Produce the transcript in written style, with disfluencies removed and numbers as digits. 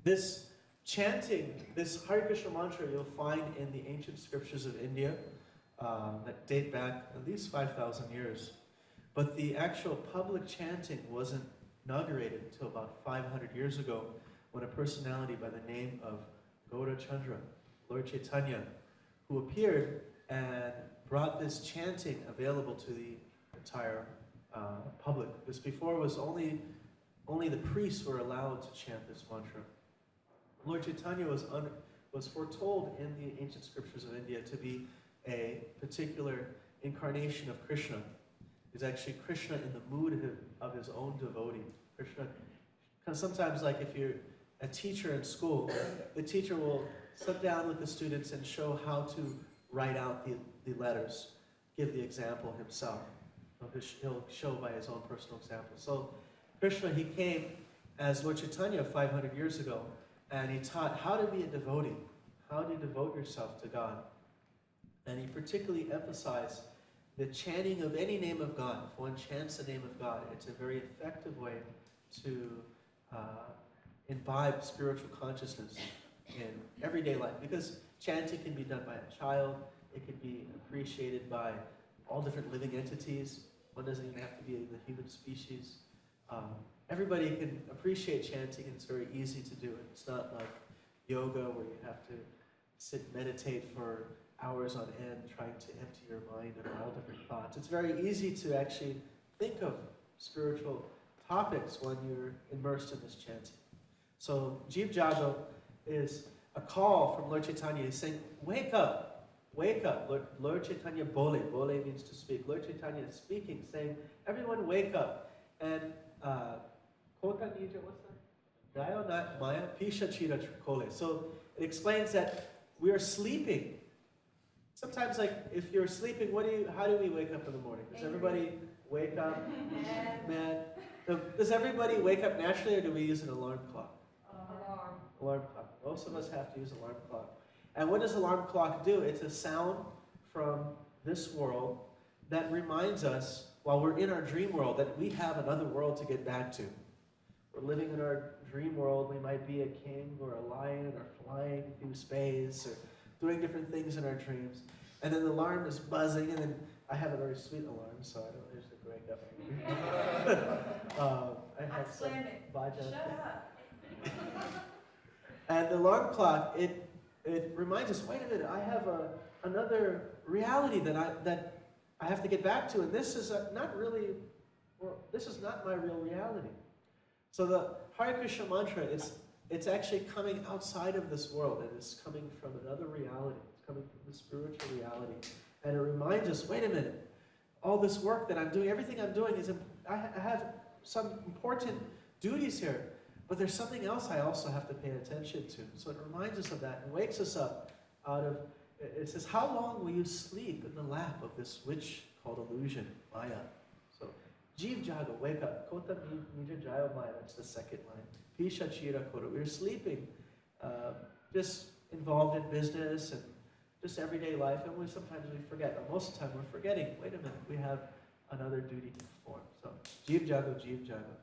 This chanting, this Hare Krishna mantra, you'll find in the ancient scriptures of India that date back at least 5,000 years. But the actual public chanting wasn't inaugurated until about 500 years ago, when a personality by the name of Lord Chandra, Lord Chaitanya, who appeared and brought this chanting available to the entire public. Because before it was only the priests were allowed to chant this mantra. Lord Chaitanya was foretold in the ancient scriptures of India to be a particular incarnation of Krishna. Is actually Krishna in the mood of his own devotee. Krishna, because sometimes, like if you're a teacher in school, the teacher will sit down with the students and show how to write out the letters, give the example himself. He'll show by his own personal example. So Krishna, he came as Lord Chaitanya 500 years ago, and he taught how to be a devotee, how to devote yourself to God. And he particularly emphasized the chanting of any name of God. If one chants the name of God, it's a very effective way to imbibe spiritual consciousness in everyday life. Because chanting can be done by a child, it can be appreciated by all different living entities. One doesn't even have to be the human species. Everybody can appreciate chanting, and it's very easy to do it. It's not like yoga where you have to sit meditate for hours on end trying to empty your mind of all different thoughts. It's very easy to actually think of spiritual topics when you're immersed in this chanting. So Jeev Jago is a call from Lord Chaitanya. He's saying, wake up, wake up. Lord Chaitanya bole means to speak. Lord Chaitanya is speaking, saying, everyone wake up. And Kota Nija, what's that? Dayo nat maya pisha chira kole. So it explains that we are sleeping. Sometimes, like, if you're sleeping, how do we wake up in the morning? Does everybody wake up? Mad. Does everybody wake up naturally, or do we use an alarm clock? Alarm clock. Most of us have to use an alarm clock. And what does alarm clock do? It's a sound from this world that reminds us, while we're in our dream world, that we have another world to get back to. We're living in our dream world. We might be a king or a lion or flying through space or doing different things in our dreams. And then the alarm is buzzing, and then I have a very sweet alarm, so I don't usually wake up. I have some bhajan. Shut up. And the alarm clock, it reminds us, wait a minute, I have another reality that I have to get back to, and this is this is not my real reality. So the Hare Krishna mantra, it's actually coming outside of this world, and it's coming from another reality. It's coming from the spiritual reality. And it reminds us, wait a minute, all this work that I'm doing, everything I'm doing, I have some important duties here, but there's something else I also have to pay attention to. So it reminds us of that and wakes us up out of, it says, how long will you sleep in the lap of this witch called illusion, Maya? So, Jeev Jaga, wake up. Kota Nija Jaya Maya, that's the second line. Pisha Chira Kota, we're sleeping, just involved in business and just everyday life, and sometimes we forget, or most of the time we're forgetting, wait a minute, we have another duty to perform. So, Jeev Jago, Jeev Jago.